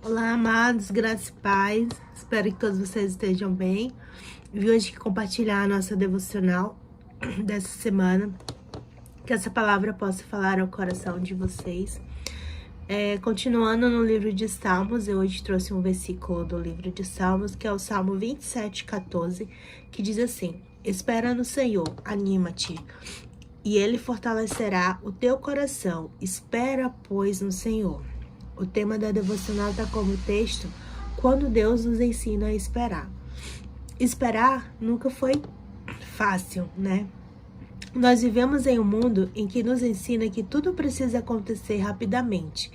Olá, amados, graças e paz. Espero que todos vocês estejam bem. Vim hoje compartilhar a nossa devocional dessa semana. Que essa palavra possa falar ao coração de vocês. Continuando no livro de Salmos, eu hoje trouxe um versículo do livro de Salmos, que é o Salmo 27:14, que diz assim: Espera no Senhor, anima-te, e Ele fortalecerá o teu coração. Espera, pois, no Senhor. O tema da devocional está como texto: quando Deus nos ensina a esperar. Esperar nunca foi fácil, né? Nós vivemos em um mundo em que nos ensina que tudo precisa acontecer rapidamente.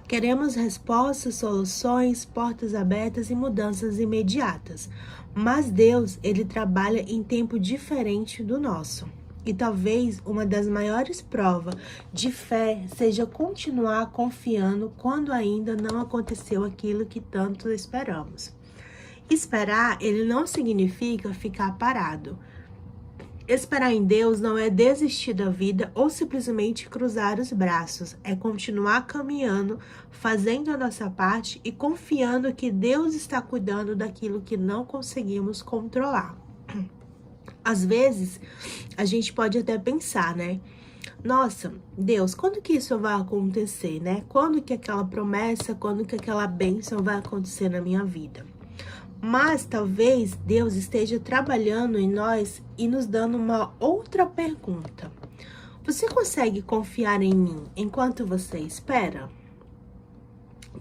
Queremos respostas, soluções, portas abertas e mudanças imediatas. Mas Deus, Ele trabalha em tempo diferente do nosso. E talvez uma das maiores provas de fé seja continuar confiando quando ainda não aconteceu aquilo que tanto esperamos. Esperar, ele não significa ficar parado. Esperar em Deus não é desistir da vida ou simplesmente cruzar os braços. É continuar caminhando, fazendo a nossa parte e confiando que Deus está cuidando daquilo que não conseguimos controlar. Às vezes, a gente pode até pensar, né? Nossa, Deus, quando que isso vai acontecer, né? Quando que aquela promessa, quando que aquela bênção vai acontecer na minha vida? Mas talvez Deus esteja trabalhando em nós e nos dando uma outra pergunta. Você consegue confiar em mim enquanto você espera?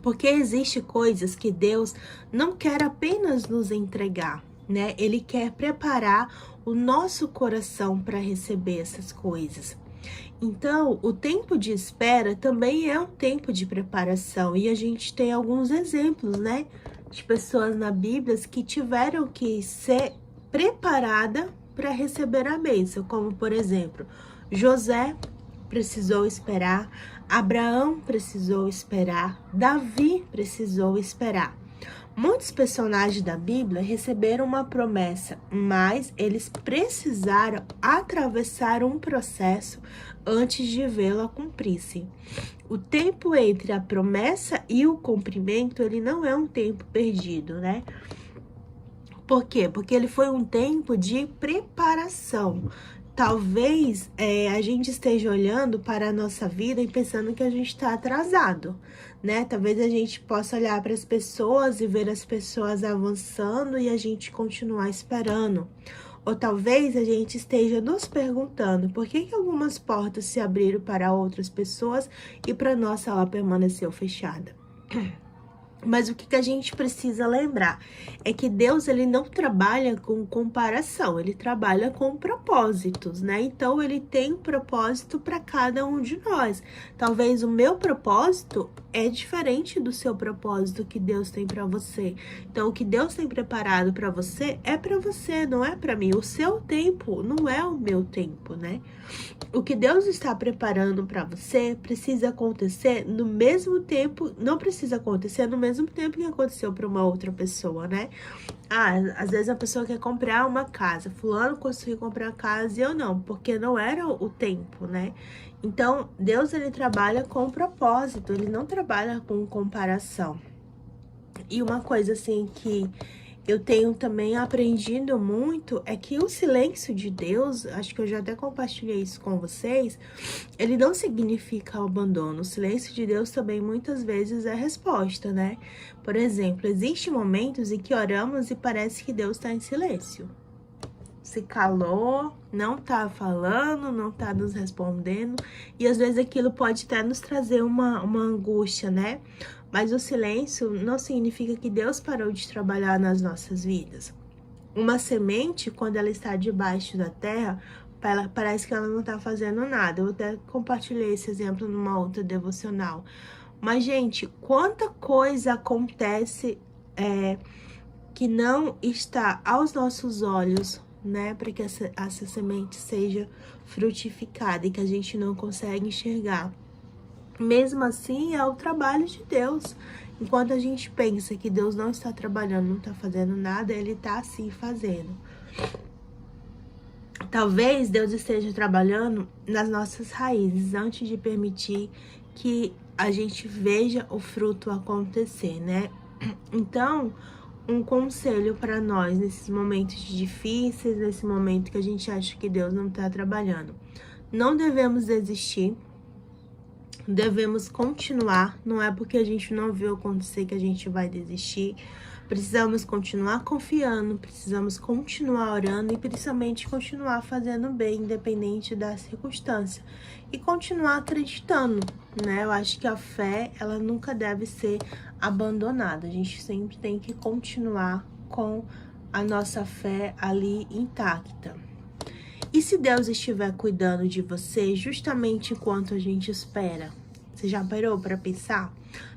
Porque existem coisas que Deus não quer apenas nos entregar, né? Ele quer preparar o nosso coração para receber essas coisas. Então, o tempo de espera também é um tempo de preparação. E a gente tem alguns exemplos, né? De pessoas na Bíblia que tiveram que ser preparada para receber a bênção. Como, por exemplo, José precisou esperar, Abraão precisou esperar, Davi precisou esperar. Muitos personagens da Bíblia receberam uma promessa, mas eles precisaram atravessar um processo antes de vê-la cumprir-se. O tempo entre a promessa e o cumprimento, ele não é um tempo perdido, né? Por quê? Porque ele foi um tempo de preparação. Talvez a gente esteja olhando para a nossa vida e pensando que a gente está atrasado, né? Talvez a gente possa olhar para as pessoas e ver as pessoas avançando e a gente continuar esperando. Ou talvez a gente esteja nos perguntando por que algumas portas se abriram para outras pessoas e para nós ela permaneceu fechada. Mas o que a gente precisa lembrar é que Deus, ele não trabalha com comparação, ele trabalha com propósitos, né? Então, ele tem um propósito para cada um de nós. Talvez o meu propósito é diferente do seu propósito que Deus tem para você. Então, o que Deus tem preparado para você, não é para mim. O seu tempo não é o meu tempo, né? O que Deus está preparando para você precisa acontecer no mesmo tempo, não precisa acontecer no mesmo tempo que aconteceu para uma outra pessoa, né? Às vezes a pessoa quer comprar uma casa, fulano conseguiu comprar a casa e eu não, porque não era o tempo, né? Então, Deus, ele trabalha com propósito, ele não trabalha com comparação. E uma coisa assim que eu tenho também aprendido muito é que o silêncio de Deus, acho que eu já até compartilhei isso com vocês, ele não significa abandono. O silêncio de Deus também muitas vezes é resposta, né? Por exemplo, existem momentos em que oramos e parece que Deus está em silêncio. Se calou, não tá falando, não tá nos respondendo, e às vezes aquilo pode até nos trazer uma angústia, né? Mas o silêncio não significa que Deus parou de trabalhar nas nossas vidas. Uma semente, quando ela está debaixo da terra, parece que ela não tá fazendo nada. Eu até compartilhei esse exemplo numa outra devocional. Mas, gente, quanta coisa acontece que não está aos nossos olhos, né, para que essa semente seja frutificada e que a gente não consegue enxergar. Mesmo assim, é o trabalho de Deus. Enquanto a gente pensa que Deus não está trabalhando, não está fazendo nada, ele está sim fazendo. Talvez Deus esteja trabalhando nas nossas raízes, antes de permitir que a gente veja o fruto acontecer, né? Então, um conselho para nós nesses momentos difíceis, nesse momento que a gente acha que Deus não está trabalhando. Não devemos desistir, devemos continuar. Não é porque a gente não viu acontecer que a gente vai desistir. Precisamos continuar confiando, precisamos continuar orando e principalmente continuar fazendo bem, independente da circunstância. E continuar acreditando, né? Eu acho que a fé, ela nunca deve ser abandonada. A gente sempre tem que continuar com a nossa fé ali intacta. E se Deus estiver cuidando de você justamente enquanto a gente espera? Você já parou para pensar?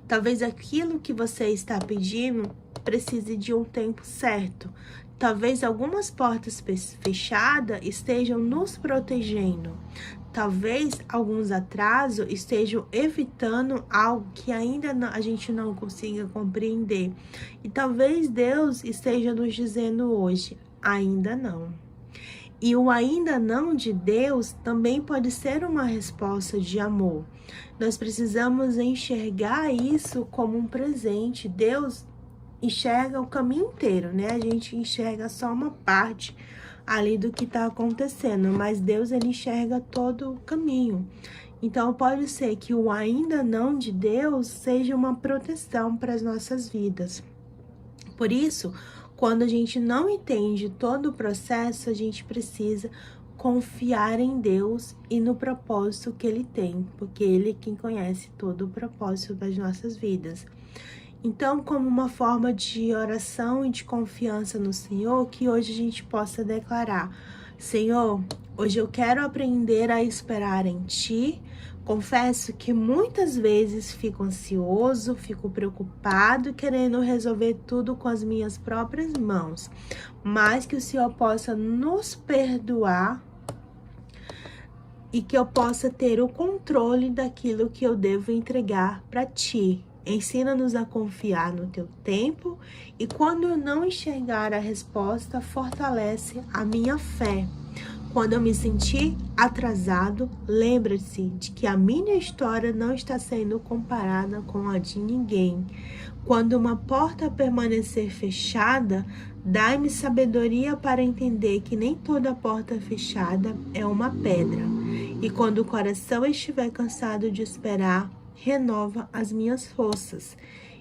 Talvez aquilo que você está pedindo precise de um tempo certo. Talvez algumas portas fechadas estejam nos protegendo. Talvez alguns atrasos estejam evitando algo que ainda a gente não consiga compreender. E talvez Deus esteja nos dizendo hoje, ainda não. E o ainda não de Deus também pode ser uma resposta de amor. Nós precisamos enxergar isso como um presente. Deus enxerga o caminho inteiro, né? A gente enxerga só uma parte ali do que está acontecendo, mas Deus, ele enxerga todo o caminho. Então, pode ser que o ainda não de Deus seja uma proteção para as nossas vidas. Por isso, quando a gente não entende todo o processo, a gente precisa confiar em Deus e no propósito que Ele tem, porque Ele é quem conhece todo o propósito das nossas vidas. Então, como uma forma de oração e de confiança no Senhor, que hoje a gente possa declarar: Senhor, hoje eu quero aprender a esperar em Ti. Confesso que muitas vezes fico ansioso, fico preocupado, querendo resolver tudo com as minhas próprias mãos. Mas que o Senhor possa nos perdoar e que eu possa ter o controle daquilo que eu devo entregar para Ti. Ensina-nos a confiar no Teu tempo e quando eu não enxergar a resposta, fortalece a minha fé. Quando eu me sentir atrasado, lembre-se de que a minha história não está sendo comparada com a de ninguém. Quando uma porta permanecer fechada, dai-me sabedoria para entender que nem toda porta fechada é uma pedra. E quando o coração estiver cansado de esperar, renova as minhas forças.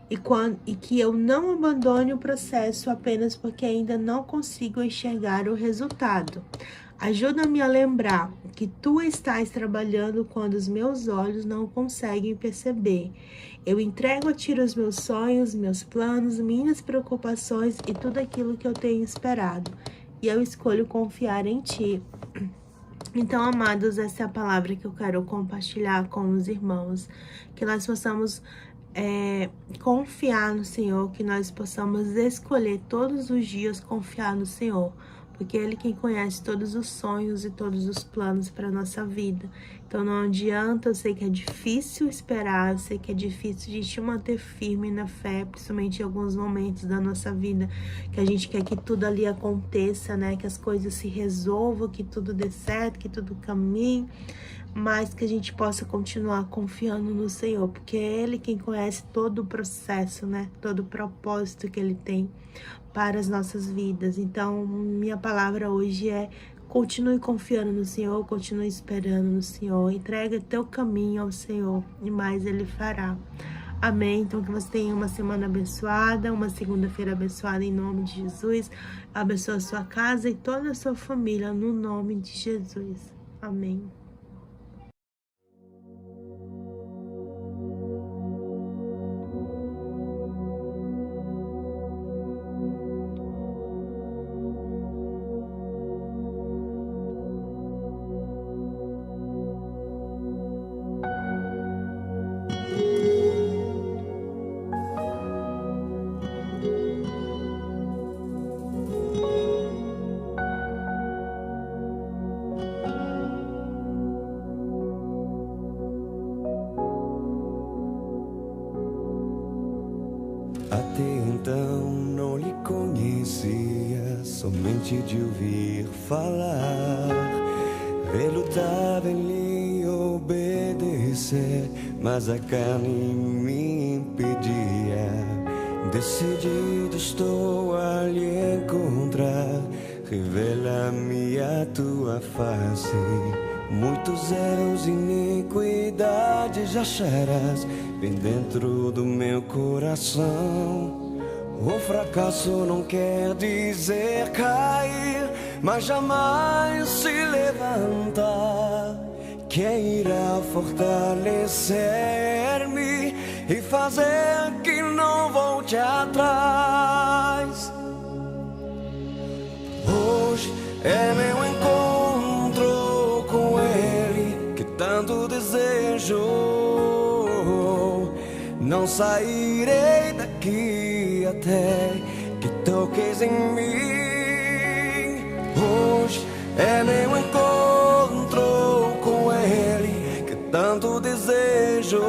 E que eu não abandone o processo apenas porque ainda não consigo enxergar o resultado. Ajuda-me a lembrar que Tu estás trabalhando quando os meus olhos não conseguem perceber. Eu entrego a Ti os meus sonhos, meus planos, minhas preocupações e tudo aquilo que eu tenho esperado. E eu escolho confiar em Ti. Então, amados, essa é a palavra que eu quero compartilhar com os irmãos. Que nós possamos confiar no Senhor, que nós possamos escolher todos os dias confiar no Senhor. Porque Ele quem conhece todos os sonhos e todos os planos para a nossa vida. Então não adianta, eu sei que é difícil esperar, eu sei que é difícil a gente manter firme na fé, principalmente em alguns momentos da nossa vida, que a gente quer que tudo ali aconteça, né? Que as coisas se resolvam, que tudo dê certo, que tudo caminhe, mas que a gente possa continuar confiando no Senhor, porque é Ele quem conhece todo o processo, né? Todo o propósito que Ele tem para as nossas vidas. Então, minha palavra hoje é: continue confiando no Senhor, continue esperando no Senhor, entrega teu caminho ao Senhor e mais Ele fará. Amém? Então, que você tenha uma semana abençoada, uma segunda-feira abençoada em nome de Jesus. Abençoa a sua casa e toda a sua família no nome de Jesus. Amém. Até então não lhe conhecia, somente de ouvir falar. Relutava em lhe obedecer. obedecer, mas a carne me impedia. Decidido estou a lhe encontrar, revela-me a tua face. Muitos erros e iniquidades acharás bem dentro do meu coração. O fracasso não quer dizer cair, mas jamais se levantar. Quem irá fortalecer-me e fazer que não volte atrás? Hoje é meu encontro com Ele, que tanto desejo. Não sairei daqui até que toques em mim. Hoje é meu encontro com Ele, que tanto desejo.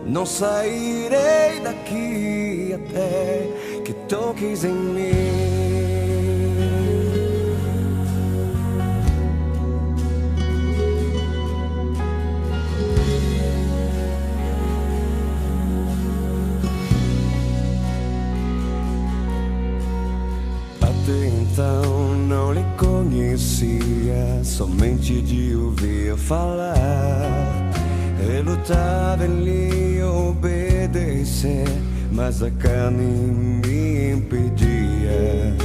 Não sairei daqui até que toques em mim. Até então não lhe conhecia, somente de ouvir falar. Relutava em lhe obedecer, mas a carne me impedia.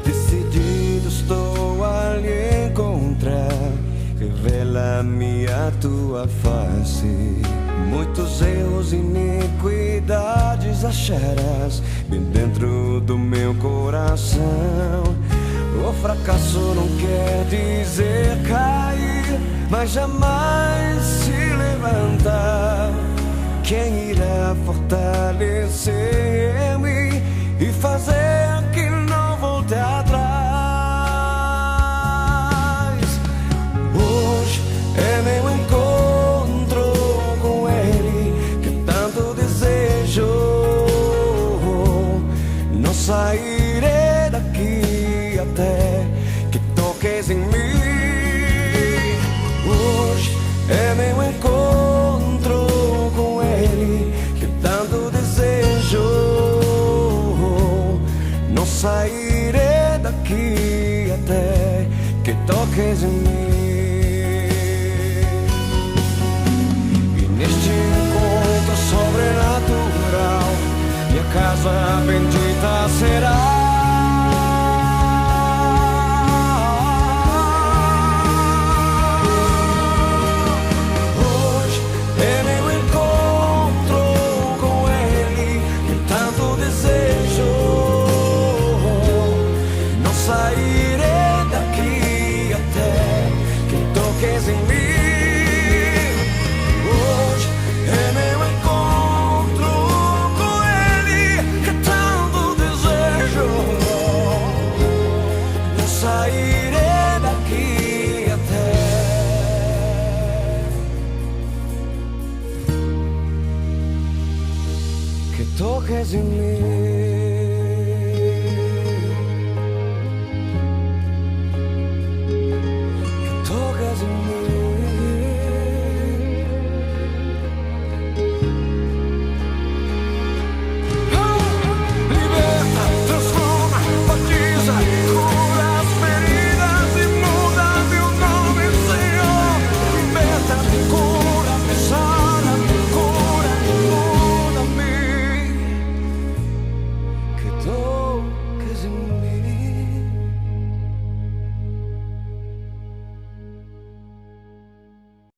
Decidido estou a lhe encontrar, revela-me a tua face. Muitos erros e iniquidades acharás bem dentro do meu coração. O fracasso não quer dizer cair, mas jamais se levantar. Quem irá fortalecer-me e fazer que não volte atrás? Hoje é meu encontro com Ele, que tanto desejo. Não sairei daqui até que toques em mim. Hoje é meu encontro com Ele, que tanto desejo. Não sairei daqui até que toques em mim. E neste encontro sobrenatural, minha casa bendita será. Sairei daqui até que toques em mim. Hoje é meu encontro com Ele, que tanto desejo. Não sairei daqui até que toques em mim.